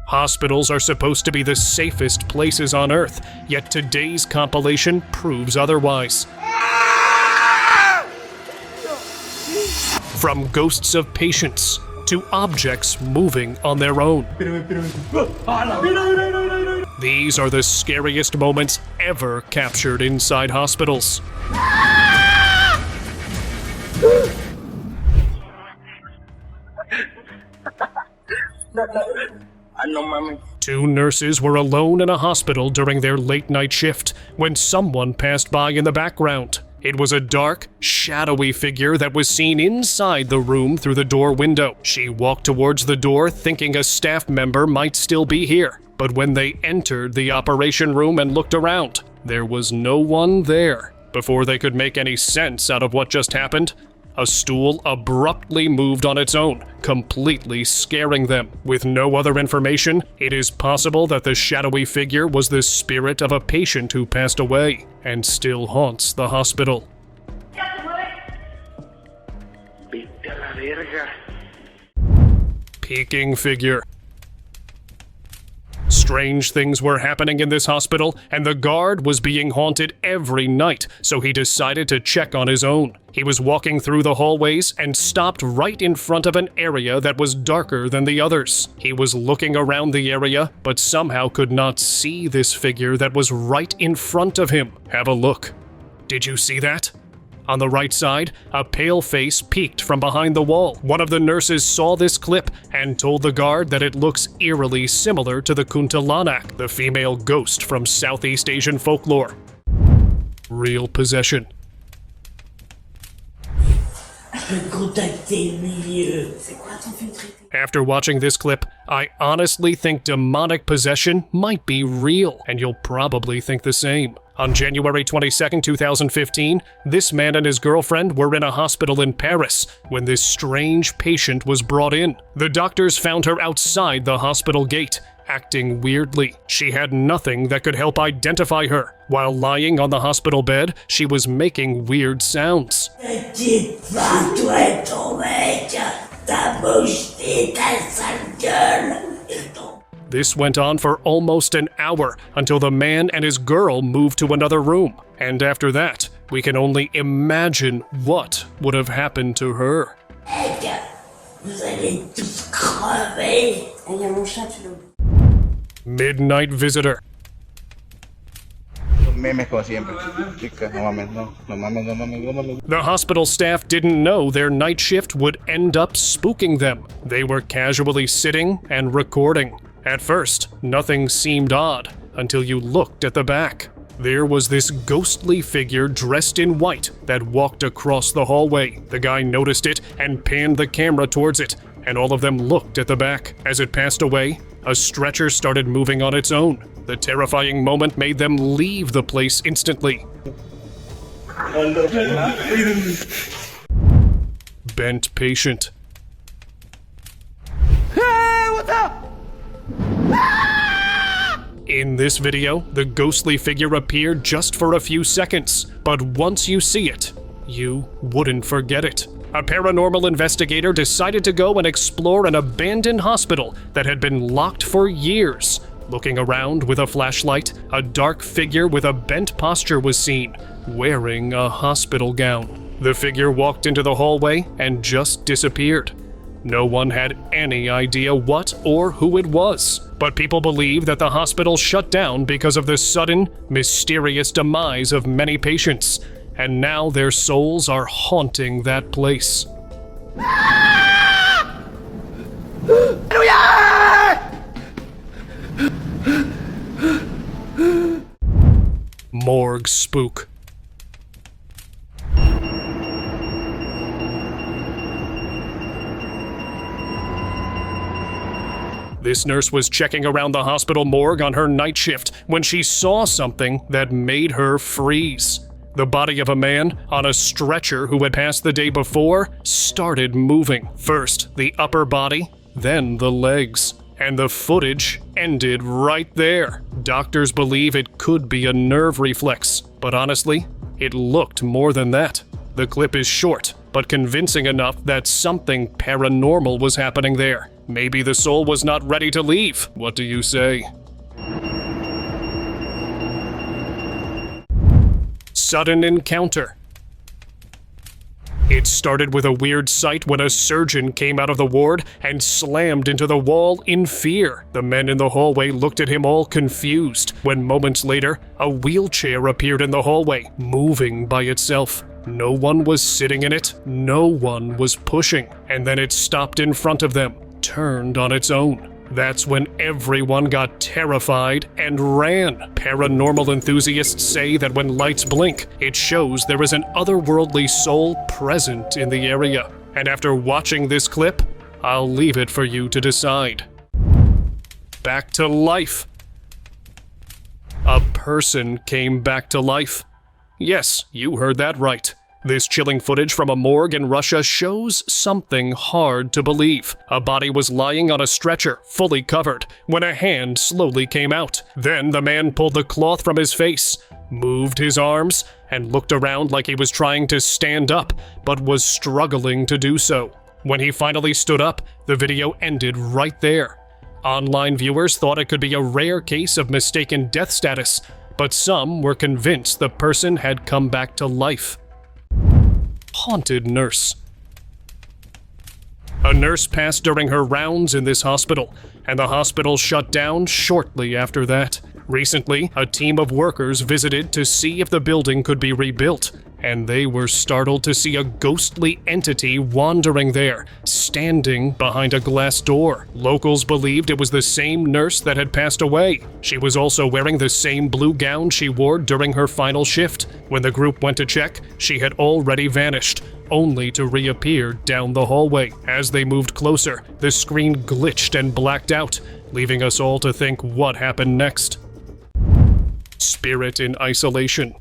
Hospitals are supposed to be the safest places on Earth, yet today's compilation proves otherwise. From ghosts of patients to objects moving on their own. These are the scariest moments ever captured inside hospitals. Two nurses were alone in a hospital during their late-night shift when someone passed by in the background. It was a dark, shadowy figure that was seen inside the room through the door window. She walked towards the door thinking a staff member might still be here. But when they entered the operation room and looked around, there was no one there. Before they could make any sense out of what just happened, a stool abruptly moved on its own, completely scaring them. With no other information, it is possible that the shadowy figure was the spirit of a patient who passed away and still haunts the hospital. Peeking figure. Strange things were happening in this hospital, and the guard was being haunted every night, so he decided to check on his own. He was walking through the hallways and stopped right in front of an area that was darker than the others. He was looking around the area, but somehow could not see this figure that was right in front of him. Have a look. Did you see that? On the right side, a pale face peeked from behind the wall. One of the nurses saw this clip and told the guard that it looks eerily similar to the Kuntilanak, the female ghost from Southeast Asian folklore. Real possession. After watching this clip, I honestly think demonic possession might be real, and you'll probably think the same. On January 22, 2015, this man and his girlfriend were in a hospital in Paris when this strange patient was brought in. The doctors found her outside the hospital gate, acting weirdly. She had nothing that could help identify her. While lying on the hospital bed, she was making weird sounds. This went on for almost an hour until the man and his girl moved to another room. And after that, we can only imagine what would have happened to her. Midnight visitor. The hospital staff didn't know their night shift would end up spooking them. They were casually sitting and recording. At first, nothing seemed odd until you looked at the back. There was this ghostly figure dressed in white that walked across the hallway. The guy noticed it and panned the camera towards it, and all of them looked at the back. As it passed away, a stretcher started moving on its own. The terrifying moment made them leave the place instantly. Bent patient. Hey, what's up? In this video, the ghostly figure appeared just for a few seconds, but once you see it, you wouldn't forget it. A paranormal investigator decided to go and explore an abandoned hospital that had been locked for years. Looking around with a flashlight, a dark figure with a bent posture was seen, wearing a hospital gown. The figure walked into the hallway and just disappeared. No one had any idea what or who it was, but people believe that the hospital shut down because of the sudden, mysterious demise of many patients, and now their souls are haunting that place. Morgue spook. This nurse was checking around the hospital morgue on her night shift when she saw something that made her freeze. The body of a man on a stretcher who had passed the day before started moving. First the upper body, then the legs. And the footage ended right there. Doctors believe it could be a nerve reflex, but honestly, it looked more than that. The clip is short, but convincing enough that something paranormal was happening there. Maybe the soul was not ready to leave. What do you say? Sudden encounter. It started with a weird sight when a surgeon came out of the ward and slammed into the wall in fear. The men in the hallway looked at him all confused, when moments later, a wheelchair appeared in the hallway, moving by itself. No one was sitting in it, no one was pushing, and then it stopped in front of them, turned on its own. That's when everyone got terrified and ran. Paranormal enthusiasts say that when lights blink, it shows there is an otherworldly soul present in the area. And after watching this clip, I'll leave it for you to decide. Back to life. A person came back to life. Yes, you heard that right. This chilling footage from a morgue in Russia shows something hard to believe. A body was lying on a stretcher, fully covered, when a hand slowly came out. Then the man pulled the cloth from his face, moved his arms, and looked around like he was trying to stand up, but was struggling to do so. When he finally stood up, the video ended right there. Online viewers thought it could be a rare case of mistaken death status, but some were convinced the person had come back to life. Haunted nurse. A nurse passed during her rounds in this hospital, and the hospital shut down shortly after that. Recently, a team of workers visited to see if the building could be rebuilt, and they were startled to see a ghostly entity wandering there, standing behind a glass door. Locals believed it was the same nurse that had passed away. She was also wearing the same blue gown she wore during her final shift. When the group went to check, she had already vanished, only to reappear down the hallway. As they moved closer, the screen glitched and blacked out, leaving us all to think what happened next. Spirit in isolation.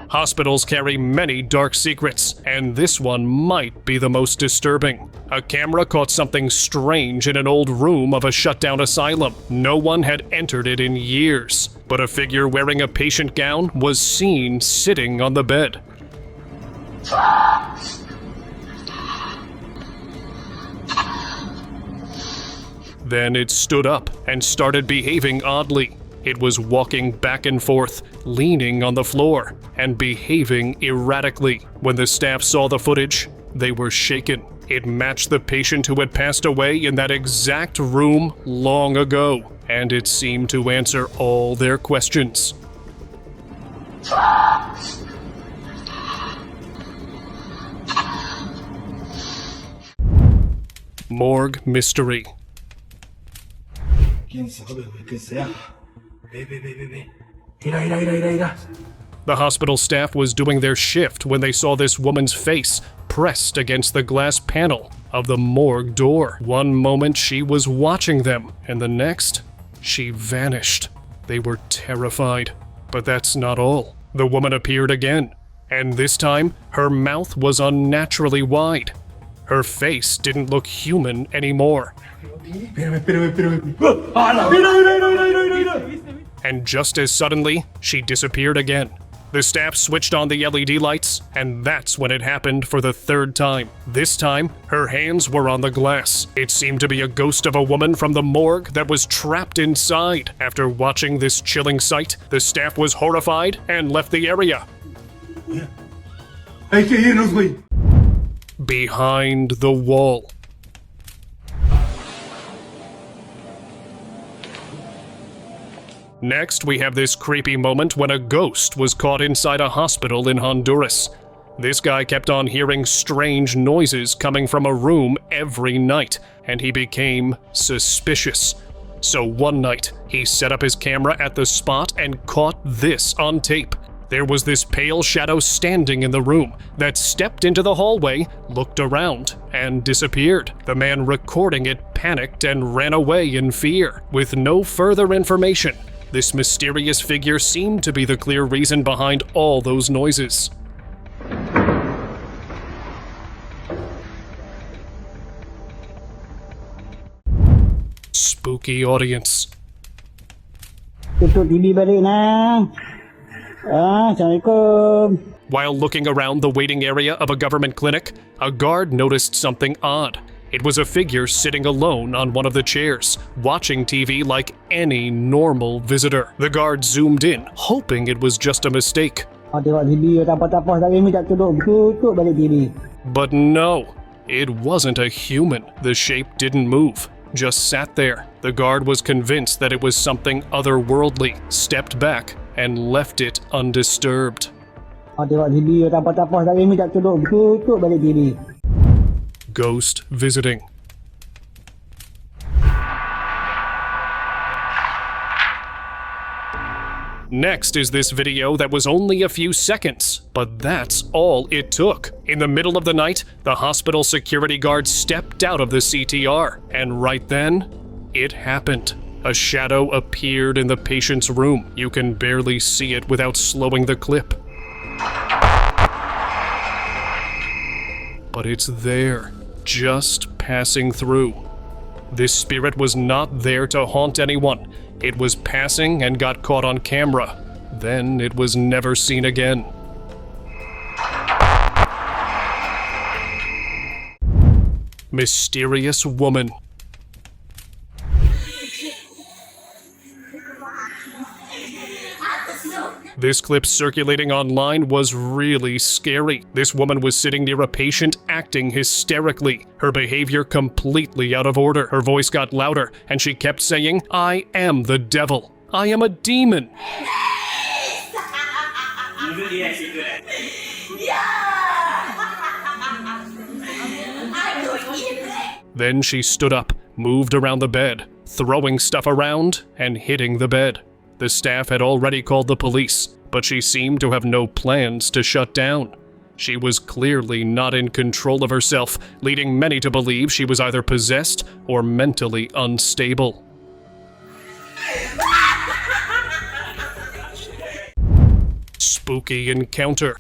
Hospitals carry many dark secrets, and this one might be the most disturbing. A camera caught something strange in an old room of a shut-down asylum. No one had entered it in years, but a figure wearing a patient gown was seen sitting on the bed. Then it stood up and started behaving oddly. It was walking back and forth, leaning on the floor, and behaving erratically. When the staff saw the footage, they were shaken. It matched the patient who had passed away in that exact room long ago, and it seemed to answer all their questions. Morgue mystery. ¿Quién sabe qué sea? Ve. Mira. The hospital staff was doing their shift when they saw this woman's face pressed against the glass panel of the morgue door. One moment she was watching them, and the next, she vanished. They were terrified. But that's not all. The woman appeared again, and this time, her mouth was unnaturally wide. Her face didn't look human anymore. And just as suddenly, she disappeared again. The staff switched on the LED lights, and that's when it happened for the third time. This time, her hands were on the glass. It seemed to be a ghost of a woman from the morgue that was trapped inside. After watching this chilling sight, the staff was horrified and left the area. Hay que irnos, güey. Behind the wall. Next, we have this creepy moment when a ghost was caught inside a hospital in Honduras. This guy kept on hearing strange noises coming from a room every night, and he became suspicious. So one night, he set up his camera at the spot and caught this on tape. There was this pale shadow standing in the room that stepped into the hallway, looked around, and disappeared. The man recording it panicked and ran away in fear. With no further information, this mysterious figure seemed to be the clear reason behind all those noises. Spooky audience. Tutup TV balik nah. Assalamualaikum. While looking around the waiting area of a government clinic, a guard noticed something odd. It was a figure sitting alone on one of the chairs, watching TV like any normal visitor. The guard zoomed in, hoping it was just a mistake. Tengok TV, tapah-tapah tak boleh minta tolong. Tutup balik TV. But no, it wasn't a human. The shape didn't move, just sat there. The guard was convinced that it was something otherworldly, stepped back, and left it undisturbed. Tengok TV, tapah-tapah tak boleh minta tolong. Tutup balik TV. Ghost visiting. Next is this video that was only a few seconds, but that's all it took. In the middle of the night, the hospital security guard stepped out of the CTR, and right then, it happened. A shadow appeared in the patient's room. You can barely see it without slowing the clip. But it's there, just passing through. This spirit was not there to haunt anyone. It was passing and got caught on camera. Then it was never seen again. Mysterious woman. This clip circulating online was really scary. This woman was sitting near a patient acting hysterically, her behavior completely out of order. Her voice got louder, and she kept saying, "I am the devil. I am a demon." Then she stood up, moved around the bed, throwing stuff around and hitting the bed. The staff had already called the police, but she seemed to have no plans to shut down. She was clearly not in control of herself, leading many to believe she was either possessed or mentally unstable. Spooky encounter.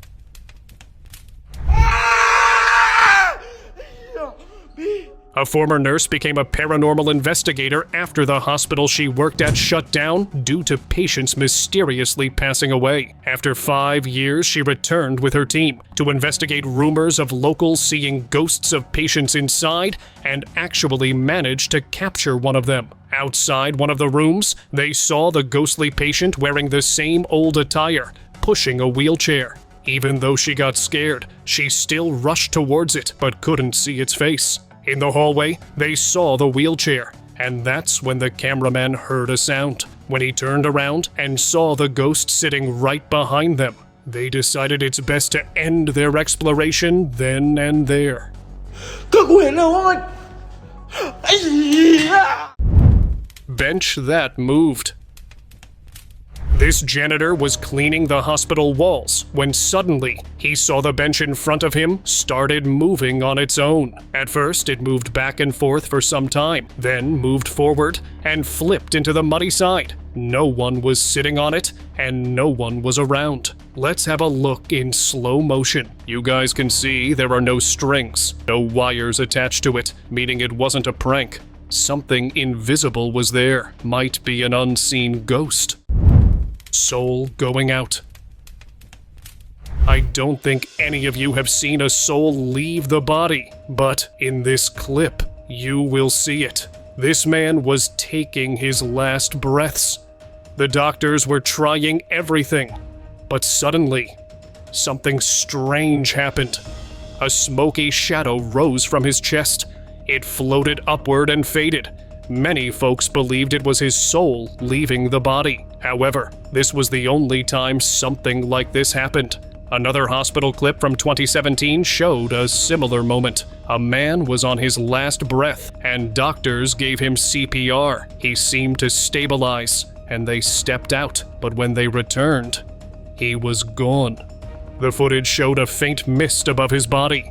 A former nurse became a paranormal investigator after the hospital she worked at shut down due to patients mysteriously passing away. After 5 years, she returned with her team to investigate rumors of locals seeing ghosts of patients inside and actually managed to capture one of them. Outside one of the rooms, they saw the ghostly patient wearing the same old attire, pushing a wheelchair. Even though she got scared, she still rushed towards it but couldn't see its face. In the hallway, they saw the wheelchair, and that's when the cameraman heard a sound. When he turned around and saw the ghost sitting right behind them, they decided it's best to end their exploration then and there. Bench that moved. This janitor was cleaning the hospital walls when suddenly he saw the bench in front of him started moving on its own. At first, it moved back and forth for some time, then moved forward and flipped into the muddy side. No one was sitting on it, and no one was around. Let's have a look in slow motion. You guys can see there are no strings, no wires attached to it, meaning it wasn't a prank. Something invisible was there, might be an unseen ghost. Soul going out. I don't think any of you have seen a soul leave the body, but in this clip, you will see it. This man was taking his last breaths. The doctors were trying everything, but suddenly, something strange happened. A smoky shadow rose from his chest. It floated upward and faded. Many folks believed it was his soul leaving the body. However, this was the only time something like this happened. Another hospital clip from 2017 showed a similar moment. A man was on his last breath, and doctors gave him CPR. He seemed to stabilize, and they stepped out, but when they returned, he was gone. The footage showed a faint mist above his body.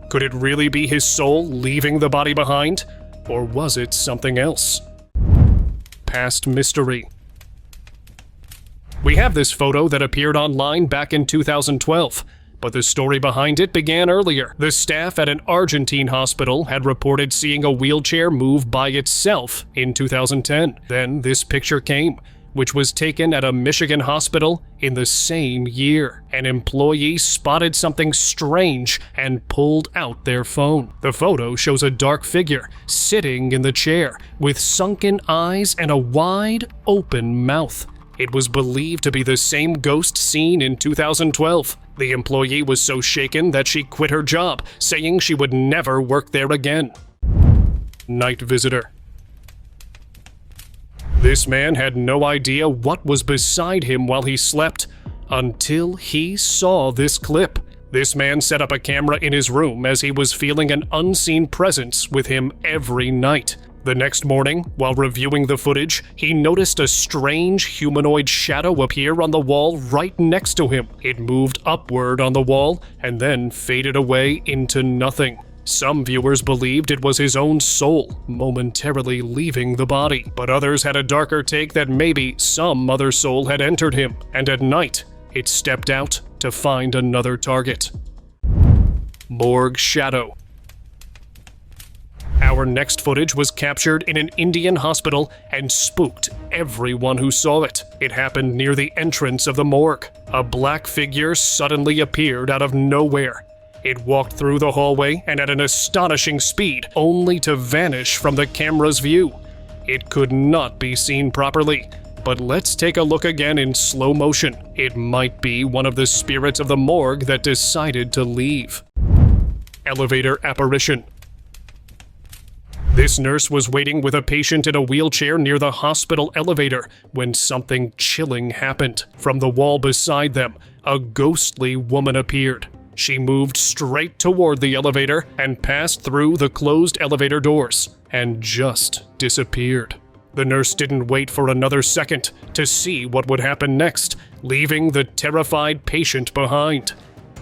Could it really be his soul leaving the body behind? Or was it something else? Past mystery. We have this photo that appeared online back in 2012. But the story behind it began earlier. The staff at an Argentine hospital had reported seeing a wheelchair move by itself in 2010. Then this picture came, which was taken at a Michigan hospital in the same year. An employee spotted something strange and pulled out their phone. The photo shows a dark figure sitting in the chair with sunken eyes and a wide open mouth. It was believed to be the same ghost seen in 2012. The employee was so shaken that she quit her job, saying she would never work there again. Night visitor. This man had no idea what was beside him while he slept, until he saw this clip. This man set up a camera in his room as he was feeling an unseen presence with him every night. The next morning, while reviewing the footage, he noticed a strange humanoid shadow appear on the wall right next to him. It moved upward on the wall and then faded away into nothing. Some viewers believed it was his own soul momentarily leaving the body, but others had a darker take that maybe some other soul had entered him, and at night, it stepped out to find another target. Morgue shadow. Our next footage was captured in an Indian hospital and spooked everyone who saw it. It happened near the entrance of the morgue. A black figure suddenly appeared out of nowhere. It walked through the hallway and at an astonishing speed, only to vanish from the camera's view. It could not be seen properly, but let's take a look again in slow motion. It might be one of the spirits of the morgue that decided to leave. Elevator apparition. This nurse was waiting with a patient in a wheelchair near the hospital elevator when something chilling happened. From the wall beside them, a ghostly woman appeared. She moved straight toward the elevator and passed through the closed elevator doors and just disappeared. The nurse didn't wait for another second to see what would happen next, leaving the terrified patient behind.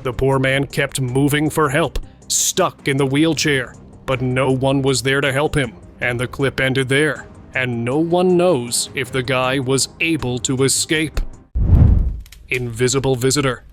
The poor man kept moving for help, stuck in the wheelchair. But no one was there to help him, and the clip ended there, and no one knows if the guy was able to escape. Invisible visitor.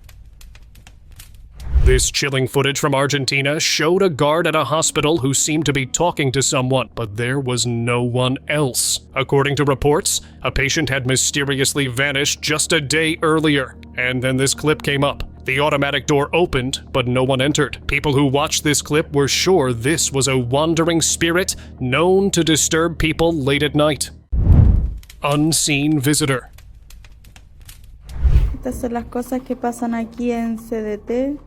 This chilling footage from Argentina showed a guard at a hospital who seemed to be talking to someone, but there was no one else. According to reports, a patient had mysteriously vanished just a day earlier, and then this clip came up. The automatic door opened, but no one entered. People who watched this clip were sure this was a wandering spirit known to disturb people late at night. Unseen visitor. Estas son las cosas que pasan aquí en CDT.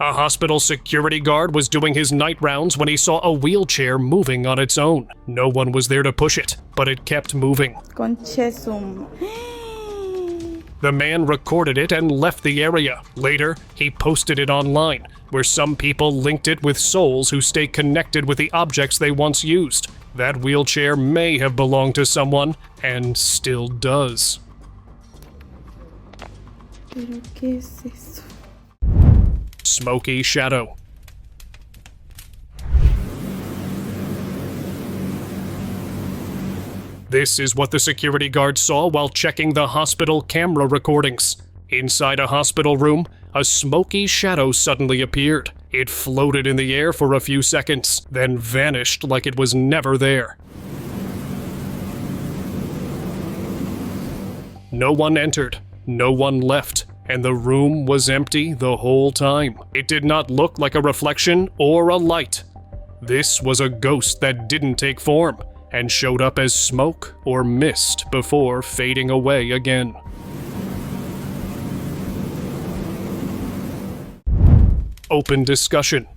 A hospital security guard was doing his night rounds when he saw a wheelchair moving on its own. No one was there to push it, but it kept moving. Conchesum. The man recorded it and left the area. Later, he posted it online, where some people linked it with souls who stay connected with the objects they once used. That wheelchair may have belonged to someone, and still does. ¿Pero qué es eso? Smokey shadow. This is what the security guard saw while checking the hospital camera recordings. Inside a hospital room, a smoky shadow suddenly appeared. It floated in the air for a few seconds, then vanished like it was never there. No one entered, no one left, and the room was empty the whole time. It did not look like a reflection or a light. This was a ghost that didn't take form and showed up as smoke or mist before fading away again. Open discussion.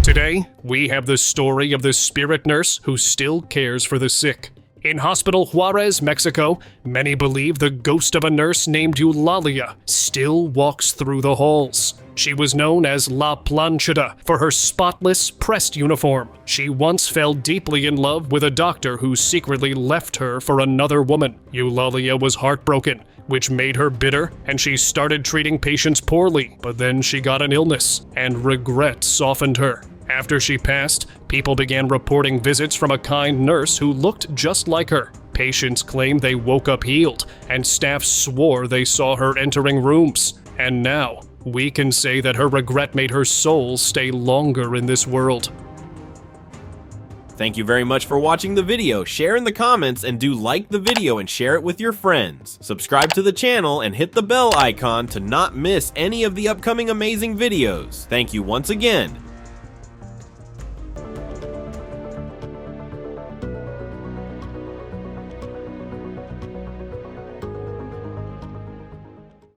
Today, we have the story of the spirit nurse who still cares for the sick. In Hospital Juarez, Mexico, many believe the ghost of a nurse named Eulalia still walks through the halls. She was known as La Planchada for her spotless, pressed uniform. She once fell deeply in love with a doctor who secretly left her for another woman. Eulalia was heartbroken, which made her bitter, and she started treating patients poorly. But then she got an illness, and regret softened her. After she passed, people began reporting visits from a kind nurse who looked just like her. Patients claimed they woke up healed, and staff swore they saw her entering rooms. And now, we can say that her regret made her soul stay longer in this world. Thank you very much for watching the video. Share in the comments and do like the video and share it with your friends. Subscribe to the channel and hit the bell icon to not miss any of the upcoming amazing videos. Thank you once again,